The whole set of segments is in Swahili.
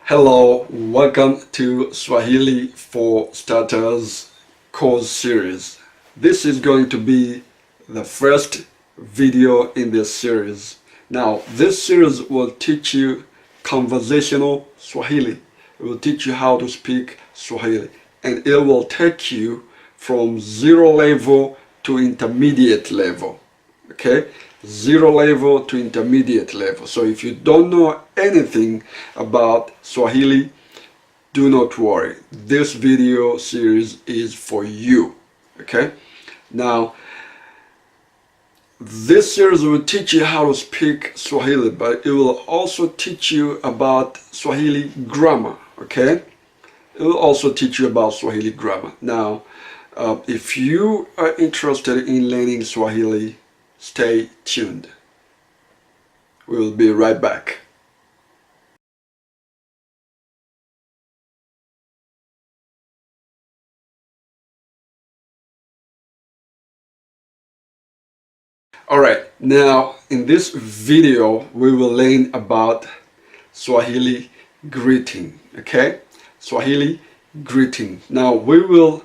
Hello, welcome to Swahili For Starters course series. This is going to be the first video in this series. Now, this series will teach you conversational Swahili. It will teach you how to speak Swahili, and it will take you from zero level to intermediate level. Okay? Zero level to intermediate level. So if you don't know anything about Swahili, do not worry. This video series is for you. Okay? Now, this series will teach you how to speak Swahili, but it will also teach you about Swahili grammar. Okay? It will also teach you about Swahili grammar. Now, if you are interested in learning Swahili, stay tuned. We will be right back. Alright, now in this video we will learn about Swahili greeting. Okay? Swahili greeting. Now we will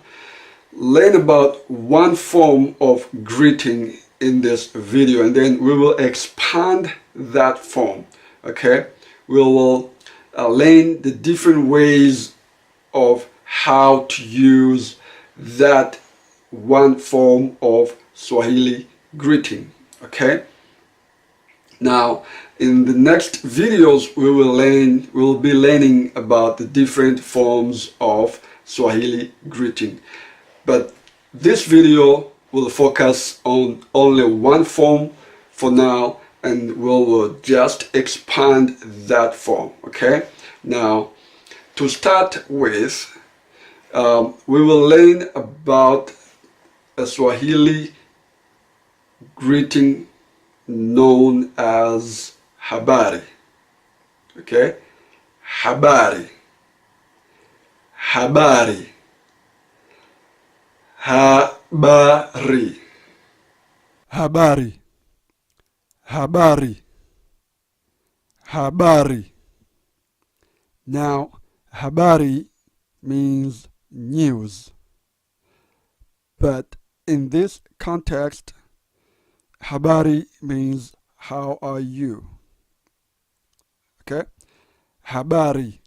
learn about one form of greeting in this video, and then we will expand that form. Okay, we will learn the different ways of how to use that one form of Swahili greeting. Okay, now in the next videos we will be learning about the different forms of Swahili greeting, but this video will focus on only one form for now, and we will just expand that form. Okay, now to start with, we will learn about a Swahili greeting known as Habari. Okay, Habari, Habari, Habari, Habari, Habari, Habari. Now, Habari means news. But in this context, Habari means how are you? Okay? Habari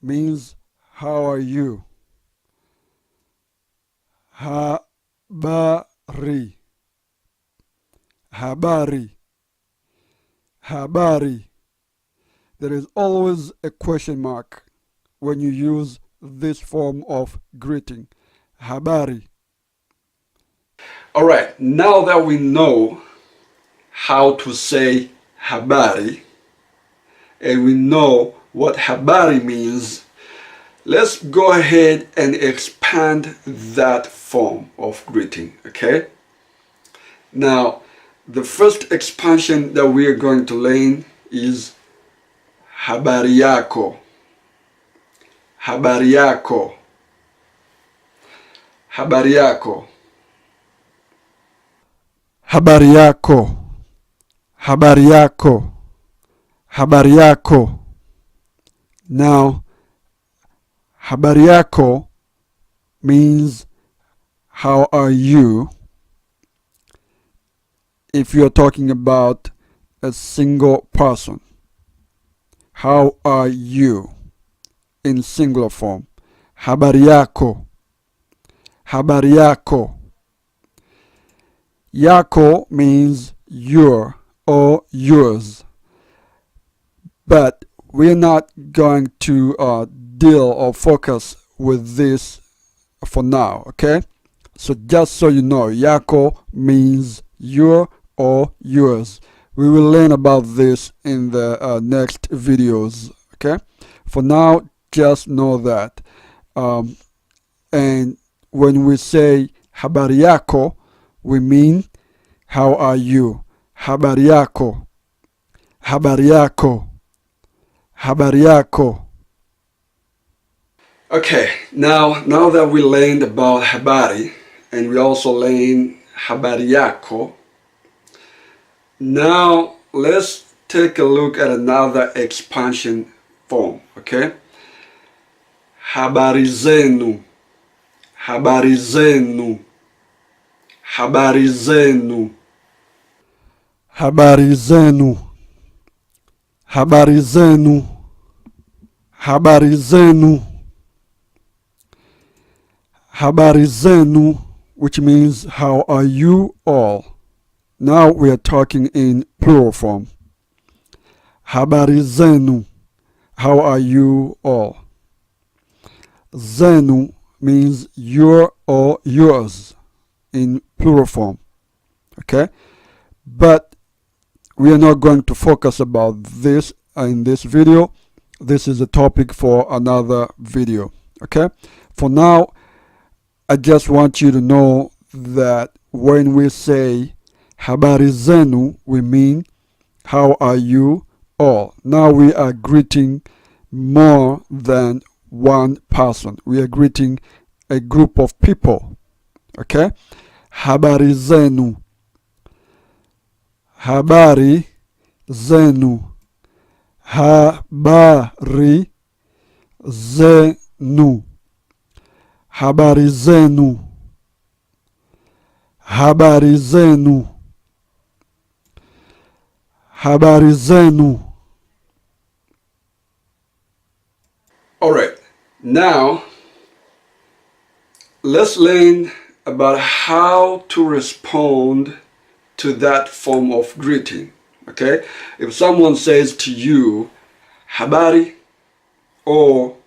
means how are you? Habari, Habari, Habari. There is always a question mark when you use this form of greeting. Habari. Alright, now that we know how to say Habari, and we know what Habari means, let's go ahead and expand that form of greeting. Okay? Now, the first expansion that we are going to learn is Habari yako. Habari yako. Habari yako. Habari yako. Habari yako. Habari yako. Now, Habari yako means how are you if you're talking about a single person. How are you in singular form. Habari yako. Habari yako. Yako means your or yours. But we're not going to deal or focus with this for now, okay? So just so you know, yako means your or yours. We will learn about this in the next videos, okay? For now, just know that. And when we say habari yako, we mean how are you? Habari yako. Habari yako. Habari yako. Okay, now that we learned about Habari, and we also learned Habari yako, now let's take a look at another expansion form, okay? Habari zenu, habari zenu, habari zenu, habari zenu, habari zenu, habari zenu, habari zenu, which means how are you all? Now we are talking in plural form. Habari zenu, how are you all? Zenu means your or yours in plural form. Okay? But we are not going to focus about this in this video. This is a topic for another video. Okay? For now, I just want you to know that when we say habari zenu, we mean how are you all. Now we are greeting more than one person. We are greeting a group of people. Okay? Habari zenu. Habari zenu. Habari zenu. Habari zenu. Habari zenu. Habari zenu. All right, now let's learn about how to respond to that form of greeting. Okay, if someone says to you habari or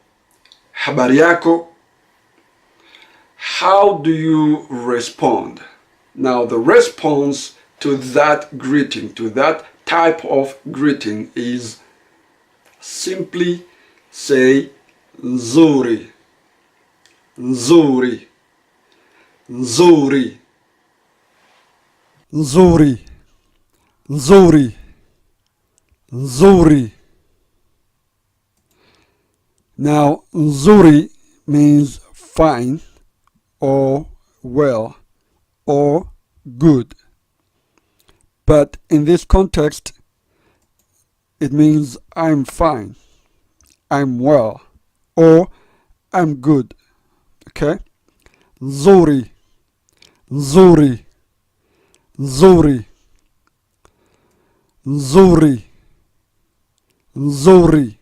habari yako, how do you respond? Now the response to that greeting, to that type of greeting, is simply say nzuri, nzuri, nzuri, Nzuri. Nzuri. Nzuri. Now, nzuri means fine or well or good. But in this context, it means I'm fine, I'm well, or I'm good. Okay? Nzuri. Nzuri. Nzuri. Nzuri. Nzuri.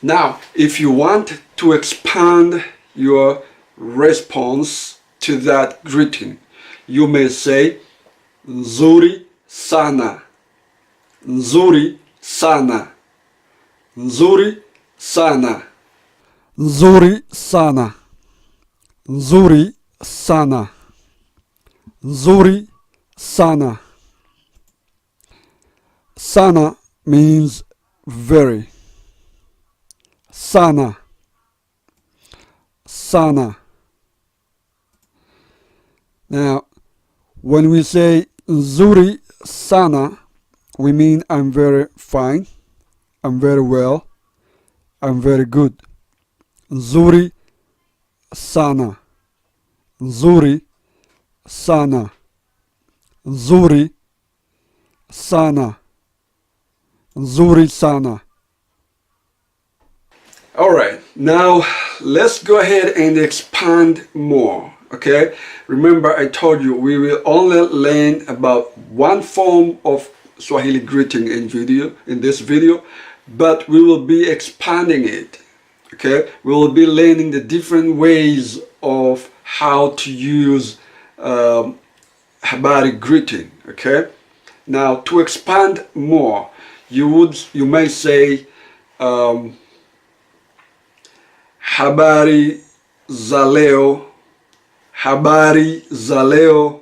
Now, if you want to expand your response to that greeting, you may say nzuri sana, nzuri sana, nzuri sana, Nzuri sana. Nzuri sana. Nzuri sana. Sana means very. Sana. Sana. Now, when we say nzuri sana, we mean I'm very fine, I'm very well, I'm very good. Nzuri sana. Nzuri sana. Nzuri sana. Nzuri sana. All right, now let's go ahead and expand more. Okay, remember I told you we will only learn about one form of Swahili greeting in this video, but we will be expanding it. Okay, we will be learning the different ways of how to use Habari greeting. Okay, now to expand more, you may say habari za leo, habari za leo,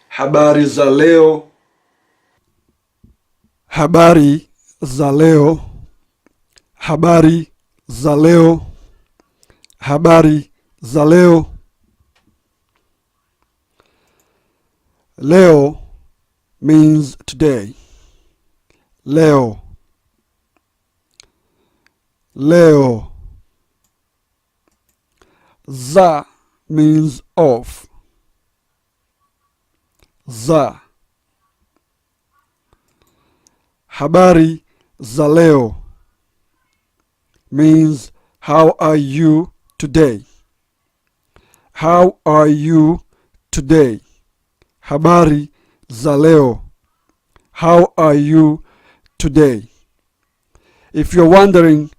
habari za leo, Habari za leo. Habari za leo. Habari za leo. Leo means today. Leo. Leo. Za means of. Za. Habari za leo means how are you today? How are you today? Habari za leo. How are you today? If you're wondering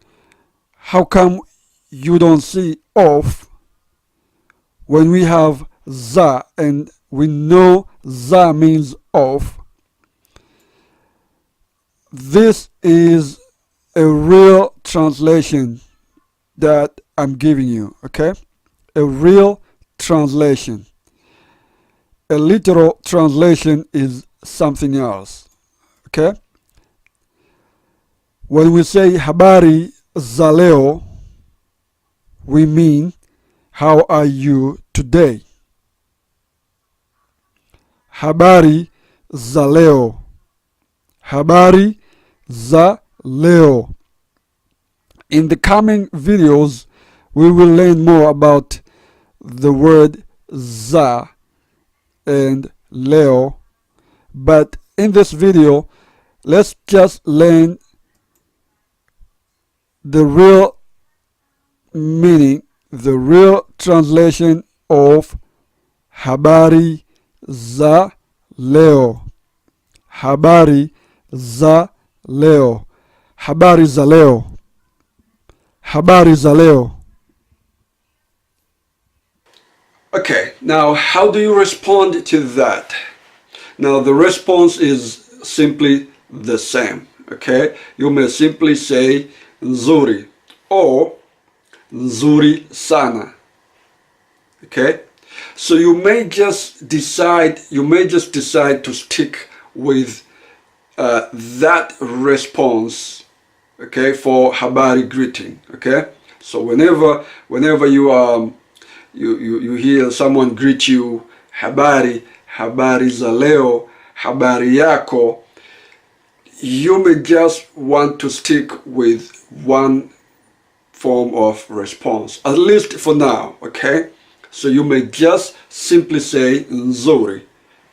how come you don't see of when we have za and we know za means of, this is a real translation that I'm giving you, okay? A real translation. A literal translation is something else, okay? When we say habari za leo, we mean how are you today? Habari za leo. Habari za leo. In the coming videos, we will learn more about the word za and leo. But in this video, let's just learn the real meaning, the real translation of habari za leo. Habari za leo. Habari za leo. Habari za leo. Okay, now how do you respond to that? Now the response is simply the same, okay? You may simply say nzuri or nzuri sana, okay? So you may just decide to stick with that response, okay, for habari greeting, okay? So whenever you hear someone greet you habari, habari za leo, habari yako, you may just want to stick with one form of response, at least for now, okay? So you may just simply say nzuri,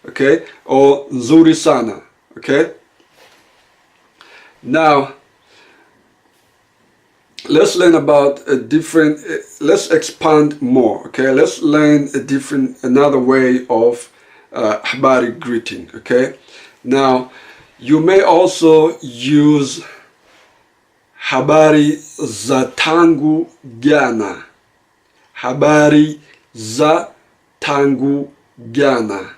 okay, or nzuri sana, okay? Now let's learn about let's expand more, okay? Let's learn another way of habari greeting, okay? Now you may also use habari za tangu jana. Habari za tangu jana.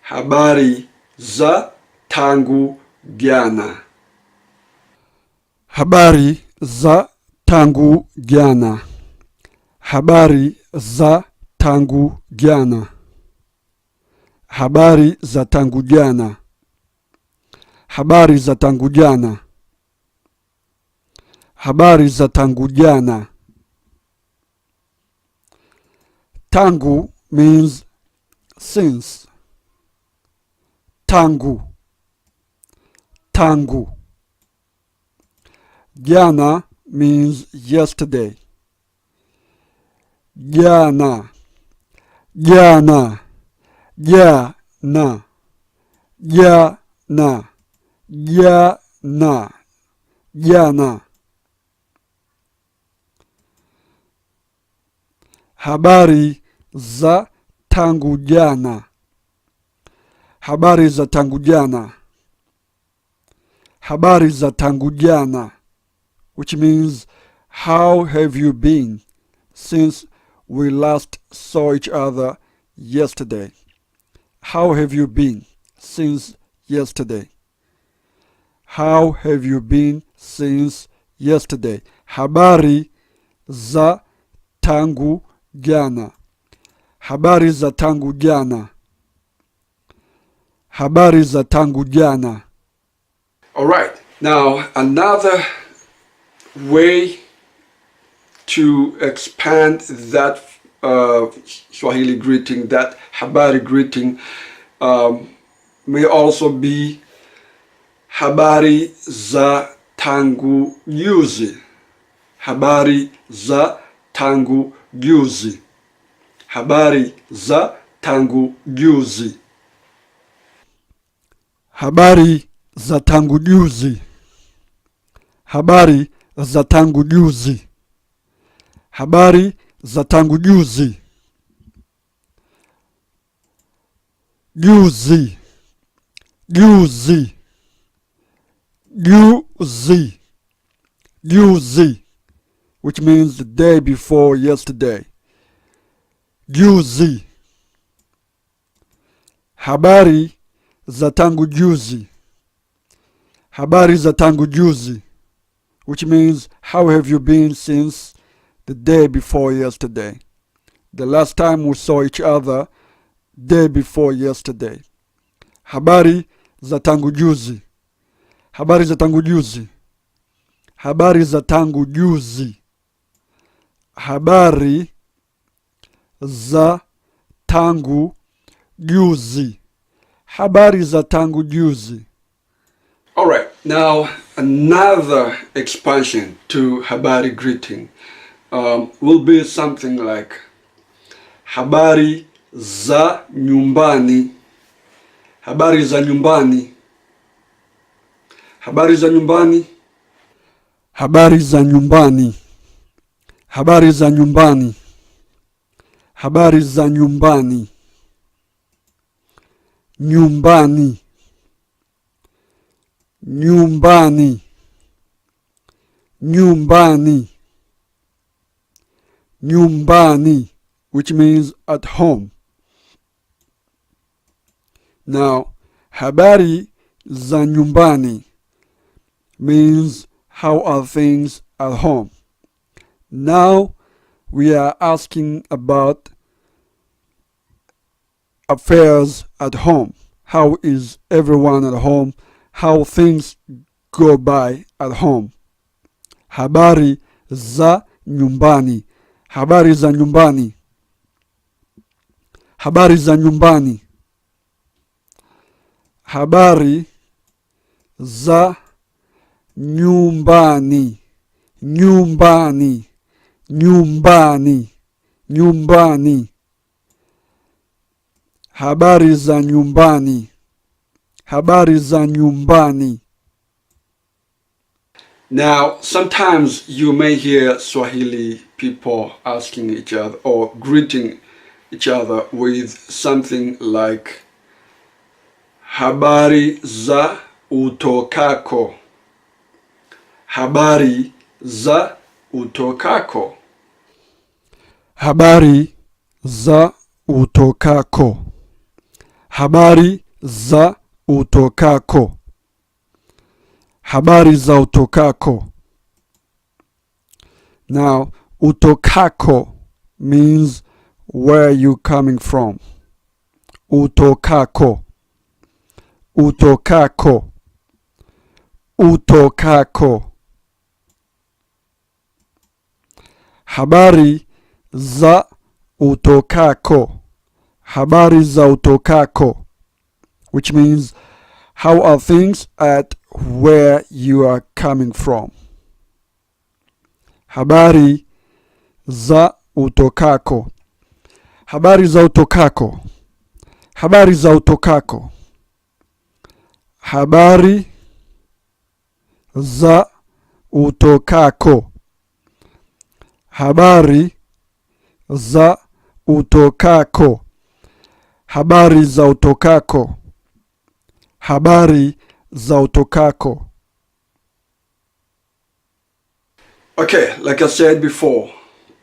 Habari za tangu jana. Habari za tangu jana. Habari za tangu jana. Habari za tangu jana. Habari za tangu jana. Habari za tangu jana. Tangu means since. Tangu. Tangu. Jana means yesterday. Jana. Jana. Jana. Jana. Jana. Jana. Habari za tangu jana. Habari za tangu jana. Habari za tangu jana, which means how have you been since we last saw each other yesterday? How have you been since yesterday? How have you been since yesterday? Habari za tangu jana. Habari za tangu jana. Habari za tangu jana. All right. Now another way to expand that Swahili greeting, that habari greeting, may also be habari za tangu juzi. Habari za tangu juzi. Habari za tangu juzi. Habari za tangu juzi. Habari za tangu juzi. Habari za tangu juzi. Juzi. Juzi. Juzi. Juzi, which means the day before yesterday. Juzi. Habari za tangu juzi. Habari za tangu juzi, which means how have you been since the day before yesterday. The last time we saw each other, day before yesterday. Habari za tangu juzi. Habari za tangu juzi. Habari za tangu juzi. Habari za tangu juzi. Habari za tangu juzi. All right, now another expansion to habari greeting will be something like habari za nyumbani. Habari za nyumbani. Habari za nyumbani. Habari za nyumbani. Habari za nyumbani. Habari za nyumbani. Nyumbani. Nyumbani. Nyumbani. Nyumbani, which means at home. Now, habari za nyumbani means how are things at home. Now, we are asking about affairs at home. How is everyone at home? How things go by at home. Habari za nyumbani. Habari za nyumbani. Habari za nyumbani. Habari za nyumbani. Nyumbani. Nyumbani. Nyumbani. Habari za nyumbani. Habari za nyumbani. Now, sometimes you may hear Swahili people asking each other or greeting each other with something like habari za utokako. Habari za utokako. Habari za utokako. Habari za utokako. Habari za utokako. Now, utokako means where you coming from. Utokako. Utokako. Utokako. Habari za utokako. Habari za utokako, which means how are things at where you are coming from. Habari za utokako. Habari za utokako. Habari za utokako. Habari za utokako. Habari za utokako. Habari za utokako. Habari za utokako. Okay, like I said before,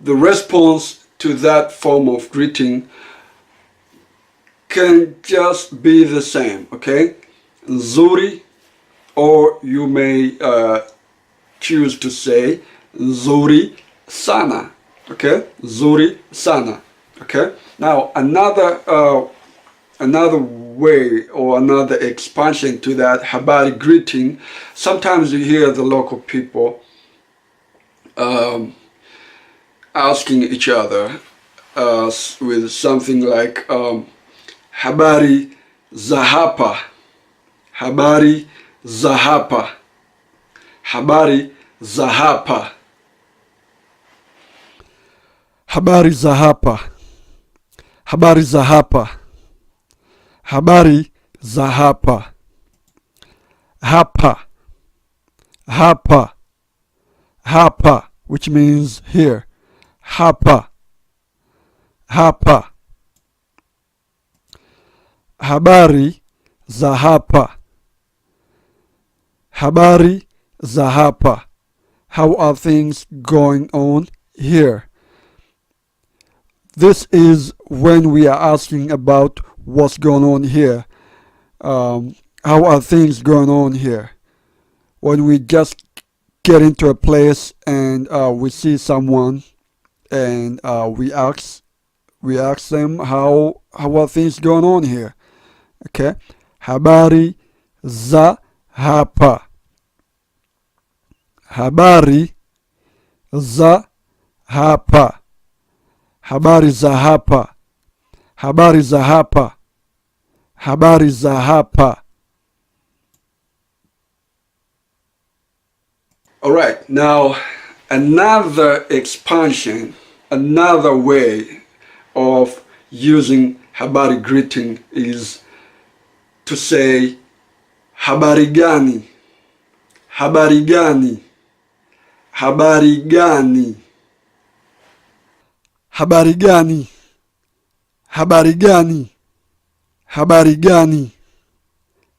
the response to that form of greeting can just be the same, okay? Nzuri, or you may choose to say nzuri sana, okay? Nzuri sana, okay? Now, another way or another expansion to that habari greeting, sometimes you hear the local people asking each other with something like habari za hapa. Habari za hapa. Habari za hapa. Habari za hapa. Habari za hapa. Habari za hapa. Hapa. Hapa. hapa, which means here. Hapa, hapa. Habari za hapa. Habari za hapa. How are things going on here? This is when we are asking about what's going on here. How are things going on here? When we just get into a place and we see someone and we ask them how are things going on here. Okay? Habari za hapa. Habari za hapa. Habari za hapa. Habari za hapa. Habari za hapa. All right, now another expansion, another way of using habari greeting is to say habari gani, habari gani, habari gani, habari gani, habari gani, habari gani,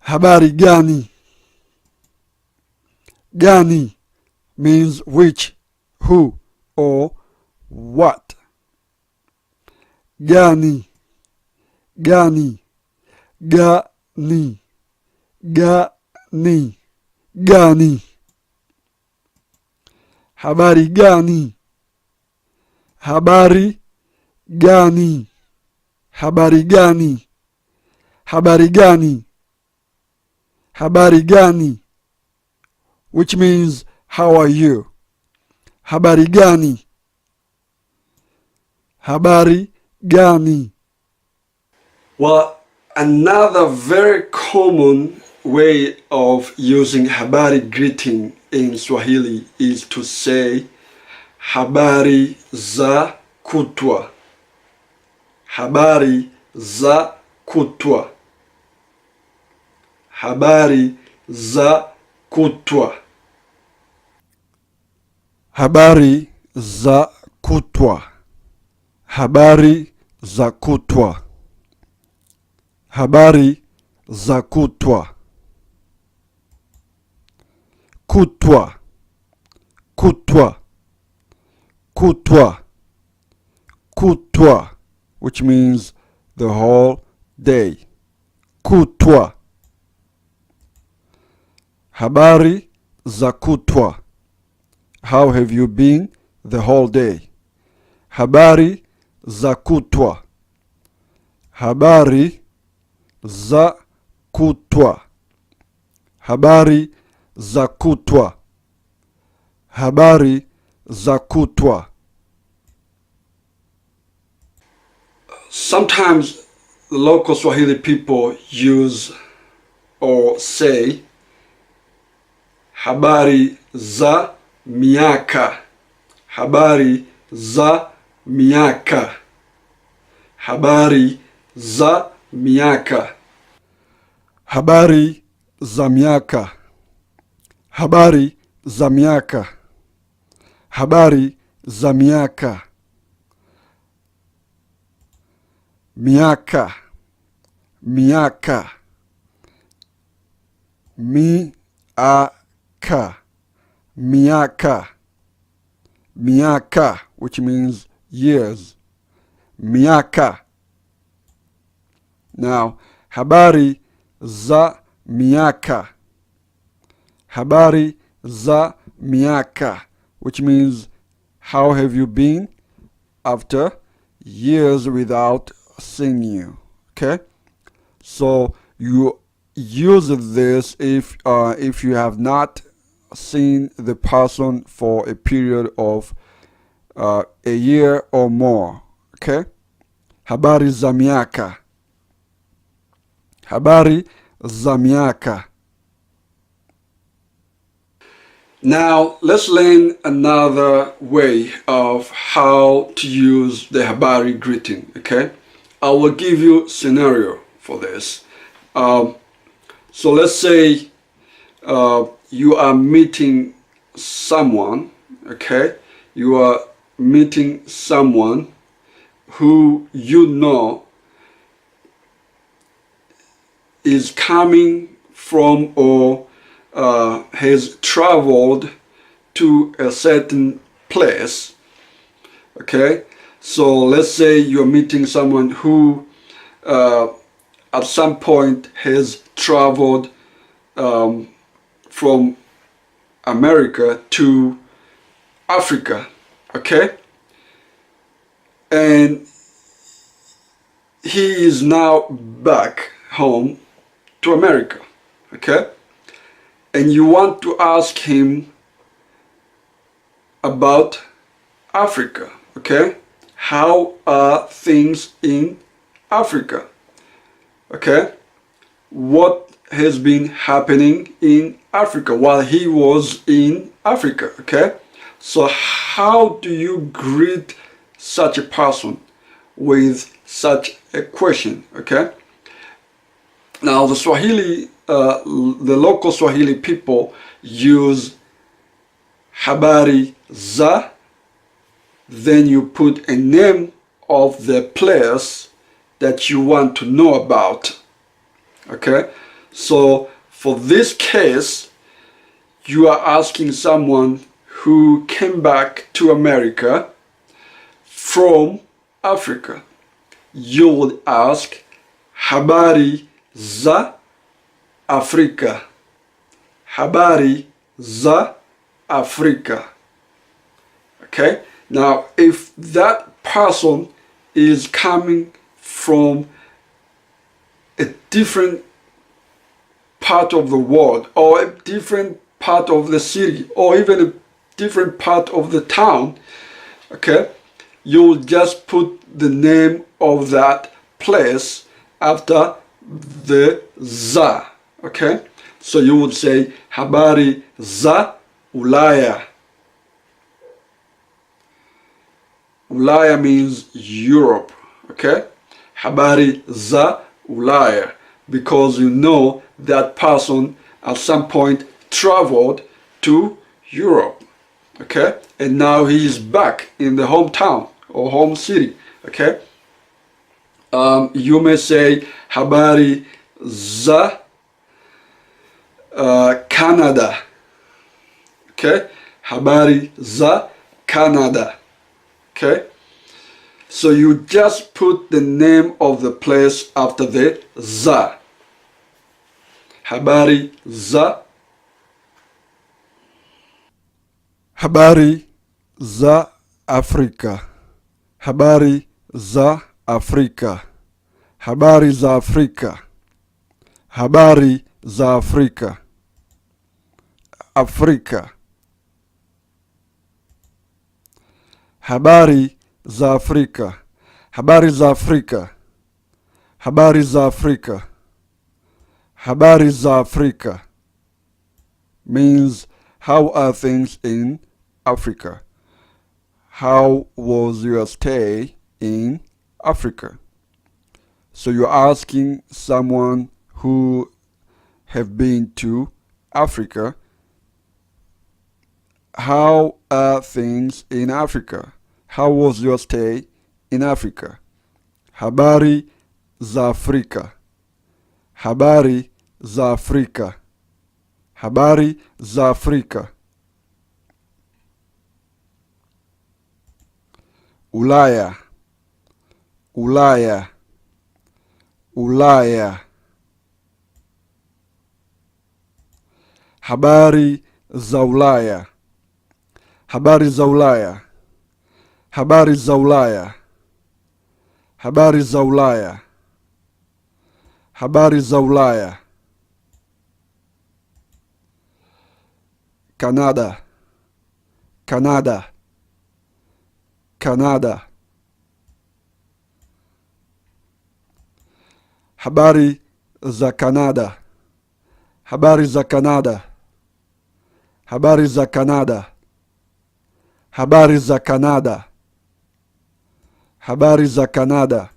habari gani. Gani means which, who, or what. Gani, Gani, Gani, Gani, Gani. Habari gani, habari gani, habari gani, habari gani, habari gani, which means how are you? Habari gani, habari gani. Well, another very common way of using habari greeting in Swahili is to say habari za kutwa. Habari za kutwa. Habari za kutwa. Habari za kutwa. Habari za kutwa. Habari za kutwa. Kutwa, kutwa, kutwa, kutwa, which means the whole day. Kutwa. Habari za kutwa. How have you been the whole day? Habari za kutwa. Habari za kutwa. Habari za kutwa. Habari za kutwa. Sometimes the local Swahili people use or say habari za miaka. Habari za miaka. Habari za miaka. Habari za miaka. Habari za miaka. Habari za miaka. Miaka. Miaka. Mi-a-ka. Miaka. Miaka, which means years. Miaka. Now, habari za miaka. Habari za miaka, which means how have you been after years without seeing you. Okay? So you use this if you have not seen the person for a period of a year or more. Okay? Habari za miaka. Habari za miaka. Now, let's learn another way of how to use the habari greeting, okay? I will give you a scenario for this. So let's say you are meeting someone, okay? You are meeting someone who you know is coming from or has traveled to a certain place, okay? So let's say you're meeting someone who at some point has traveled from America to Africa, okay? And he is now back home to America, okay? And you want to ask him about Africa, okay? How are things in Africa, okay? What has been happening in Africa while he was in Africa, okay? So how do you greet such a person with such a question, okay? Now the Swahili, the local Swahili people use Habari za, then you put a name of the place that you want to know about, okay? So for this case, you are asking someone who came back to America from Africa. You would ask Habari za Afrika. Habari za Afrika. Okay? Now, if that person is coming from a different part of the world, or a different part of the city, or even a different part of the town, okay, you'll just put the name of that place after the za, okay? So you would say Habari za Ulaya. Ulaya means Europe, okay? Habari za Ulaya, because you know that person at some point traveled to Europe, okay? And now he is back in the hometown or home city, okay? You may say Habari za Canada, okay? Habari za Canada, okay? So you just put the name of the place after the za. Habari za. Habari za Afrika. Habari za Afrika. Habari za Afrika. Habari za Afrika. Afrika. Habari za Afrika. Habari za Afrika. Habari za Afrika. Habari za Afrika means how are things in Africa? How was your stay in Africa? So you're asking someone who have been to Africa, how are things in Africa? How was your stay in Africa? Habari za Afrika. Habari za Afrika. Habari za Afrika. Ulaya. Ulaya. Ulaya. Habari za Ulaya. Habari za Ulaya. Habari za Ulaya. Habari za Ulaya. Habari za Ulaya. Canada. Canada. Canada. Habari za Canada. Habari za Canada. Habari za Canada. Habari za Canada. Habari za Canada.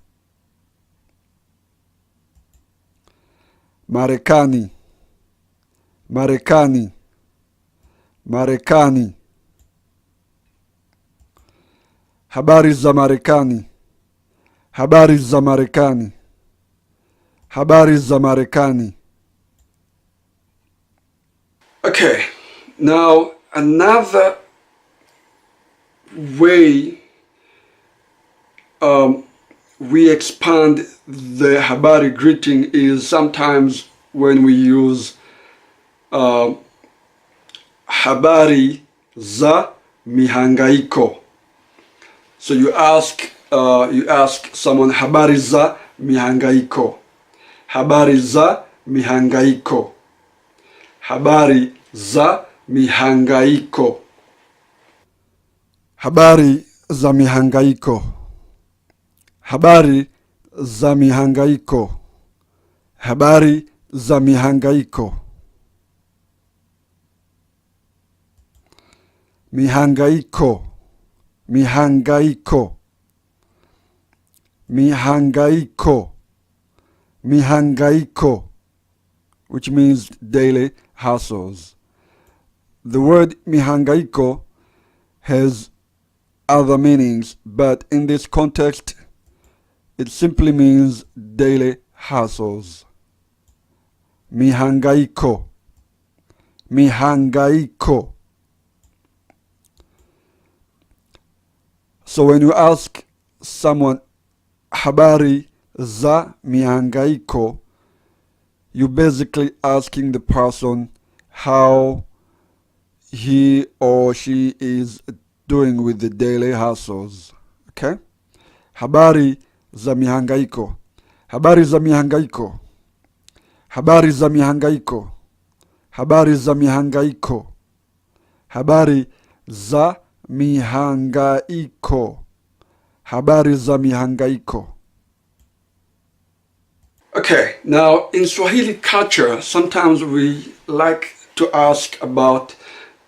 Marekani. Marekani. Marekani. Habari za Marekani. Habari za Marekani. Habari za Marekani. Okay, now another way we expand the habari greeting is sometimes when we use habari za mihangaiko. So you ask someone habari za mihangaiko. Habari za mihangaiko. Habari za mihangaiko. Habari za mihangaiko. Habari za mihangaiko. Habari za mihangaiko. Mihangaiko. Mihangaiko. Mihangaiko. Mihangaiko, which means daily hassles. The word mihangaiko has other meanings, but in this context, it simply means daily hassles. Mihangaiko. Mihangaiko. So when you ask someone habari za mihangaiko, you're basically asking the person how he or she is doing with the daily hassles. Okay? Habari za mihangaiko. Habari za mihangaiko. Habari za mihangaiko. Habari za mihangaiko. Habari za mihangaiko. Habari za mihangaiko. Okay, now in Swahili culture, sometimes we like to ask about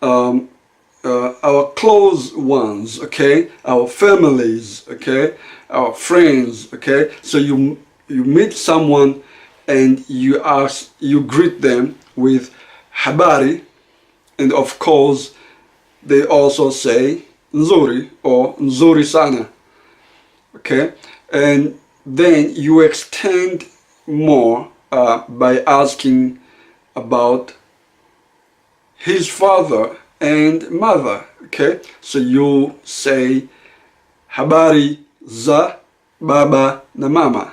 our close ones, okay, our families, okay, our friends, okay. So you meet someone and you greet them with habari, and of course they also say nzuri or nzuri sana, okay, and then you extend more by asking about his father and mother, okay. So you say habari za baba na mama.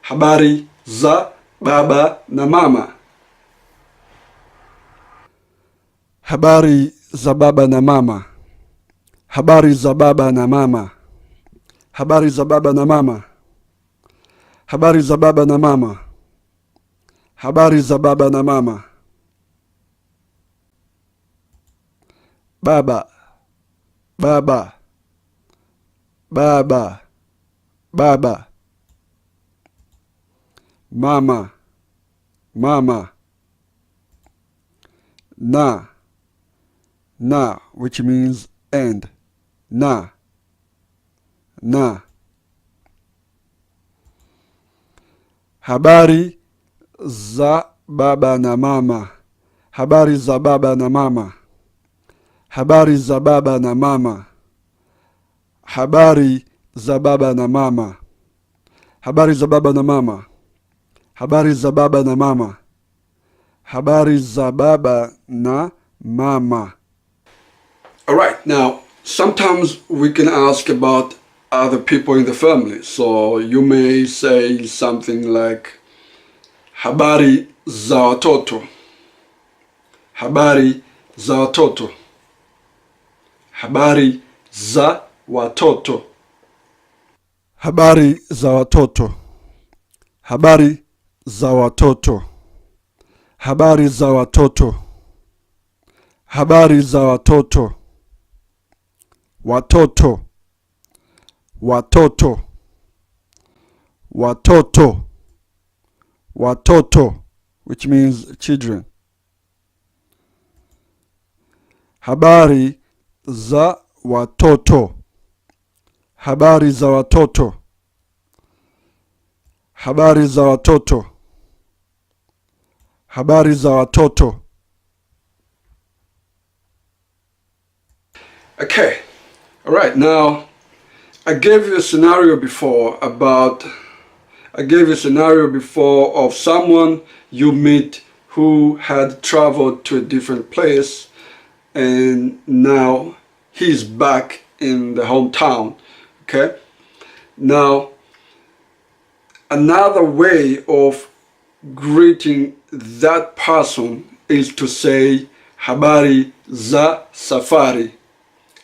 Habari za baba na mama. Habari za baba na mama. Habari za baba na mama. Habari za baba na mama. Habari za baba na mama. Habari za baba na mama. Baba. Baba. Baba. Baba. Mama. Mama. Na. Na, which means and. Na. Na. Habari za baba na mama. Habari za baba na mama. Habari za baba na mama. Habari za baba na mama. Habari za baba na mama. Habari za baba na mama. Habari za baba na mama. All right, now sometimes we can ask about other people in the family. So you may say something like habari za watoto. Habari za watoto. Habari za watoto. Habari za watoto. Habari za watoto. Habari za watoto. Habari za watoto. Watoto. Watoto. Watoto. Watoto, which means children. Habari za watoto. Habari za watoto. Habari za watoto. Habari za watoto. Okay. All right, now I gave you a scenario before of someone you meet who had traveled to a different place and now he's back in the hometown. Okay, now another way of greeting that person is to say habari za safari,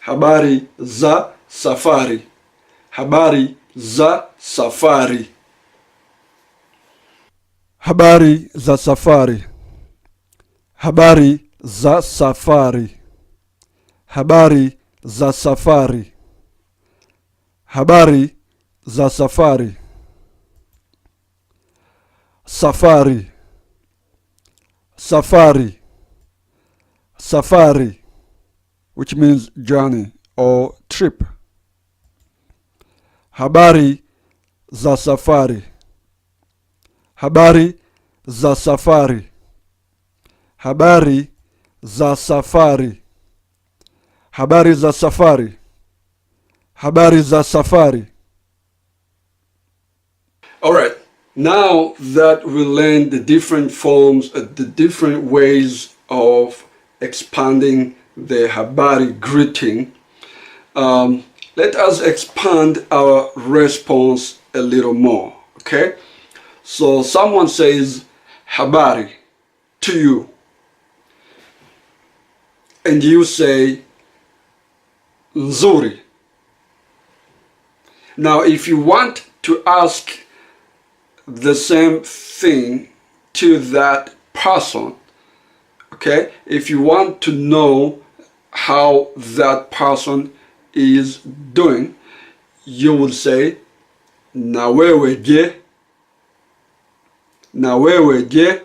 habari za safari, habari za safari. Habari za safari. Habari za safari. Habari za safari. Habari za safari. Safari. Safari. Safari, which means journey or trip. Habari za safari. Habari za safari. Habari za safari. Habari za safari. Habari za safari. All right, now that we learned the different forms, the different ways of expanding the habari greeting, let us expand our response a little more, okay? So someone says habari to you, and you say nzuri. Now if you want to ask the same thing to that person, okay, if you want to know how that person is doing, you would say na wewe je, na wewe je.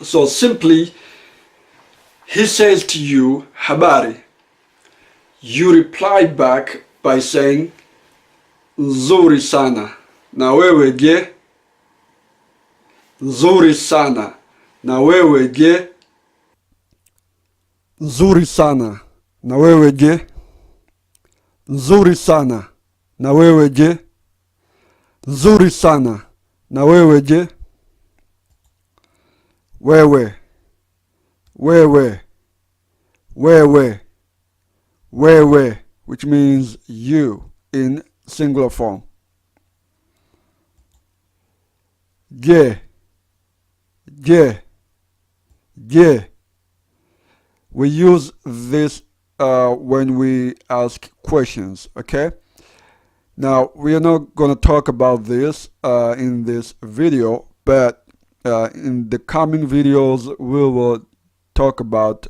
So simply he says to you habari, you reply back by saying nzuri sana, na wewe je, nzuri sana, na wewe je, nzuri sana, na wewe je, nzuri sana, na wewe je, nzuri sana, na wewe je, wewe, wewe, wewe, wewe, which means you in singular form. Je, je, je. We use this when we ask questions, okay? Now, we are not going to talk about this in this video, but in the coming videos, we will talk about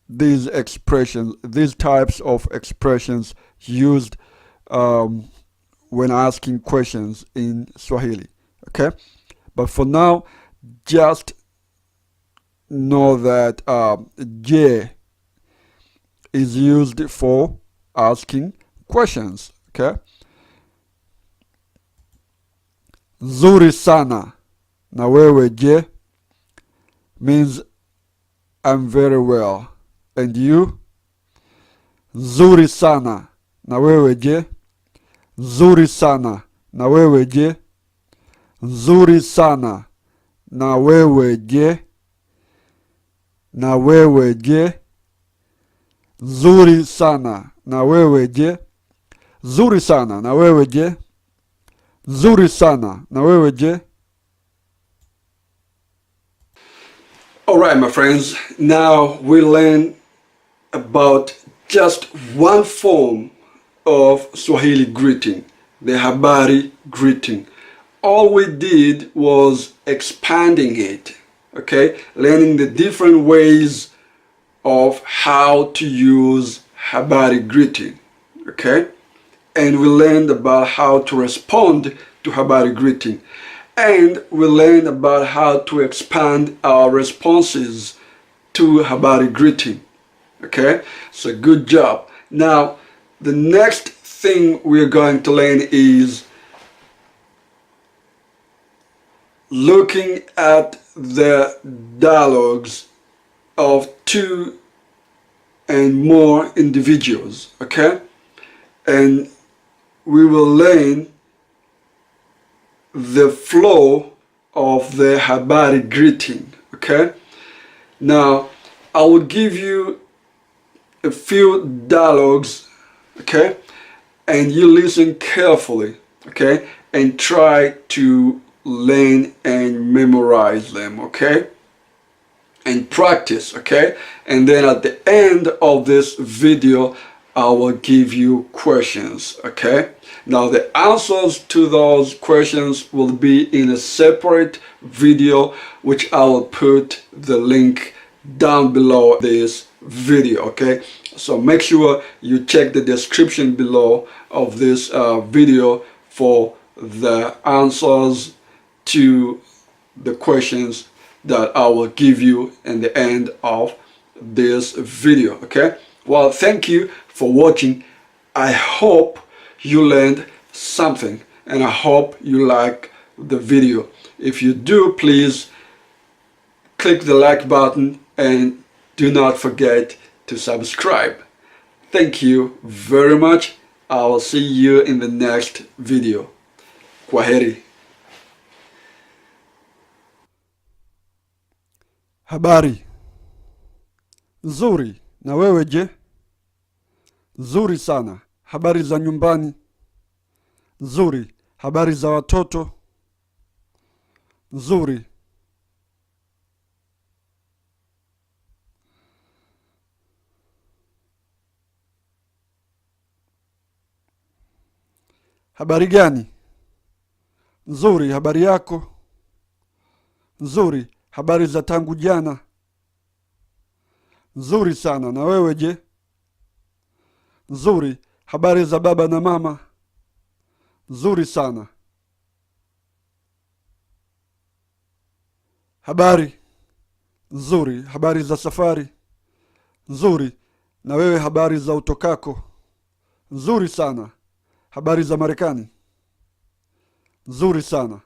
these expressions, these types of expressions used when asking questions in Swahili, okay? But for now, just know that je is used for asking questions, okay? Nzuri sana, na wewe je, means I'm very well. And you? Nzuri sana, na wewe je, nzuri sana, na wewe je, nzuri sana, na wewe je, na wewe je, nzuri sana, na wewe je, nzuri sana, na wewe je, nzuri sana, na wewe je. All right, my friends, now we learn about just one form of Swahili greeting, the habari greeting. All we did was expanding it, okay? Learning the different ways of how to use habari greeting, okay? And we learned about how to respond to habari greeting. And we learned about how to expand our responses to habari greeting. Okay, so good job. Now, the next thing we're going to learn is looking at the dialogues of two and more individuals, okay? And we will learn the flow of the Habari greeting, okay? Now, I will give you a few dialogues, okay? And you listen carefully, okay? And try to learn and memorize them, okay? And practice, okay? And then at the end of this video, I will give you questions, okay? Now the answers to those questions will be in a separate video, which I will put the link down below this video, okay? So make sure you check the description below of this video for the answers to the questions that I will give you in the end of this video, okay? Well, thank you for watching. I hope you learned something and I hope you like the video. If you do, please click the like button and do not forget to subscribe. Thank you very much. I will see you in the next video. Kwaheri. Habari. Nzuri. Na wewe je? Nzuri sana. Habari za nyumbani? Nzuri. Habari za watoto? Nzuri. Habari gani? Nzuri. Habari yako? Nzuri. Habari za tangu jana? Nzuri sana. Na wewe je? Nzuri. Habari za baba na mama? Nzuri sana. Habari. Nzuri. Habari za safari? Nzuri. Na wewe habari za utokako? Nzuri sana. Habari za Marekani? Nzuri sana.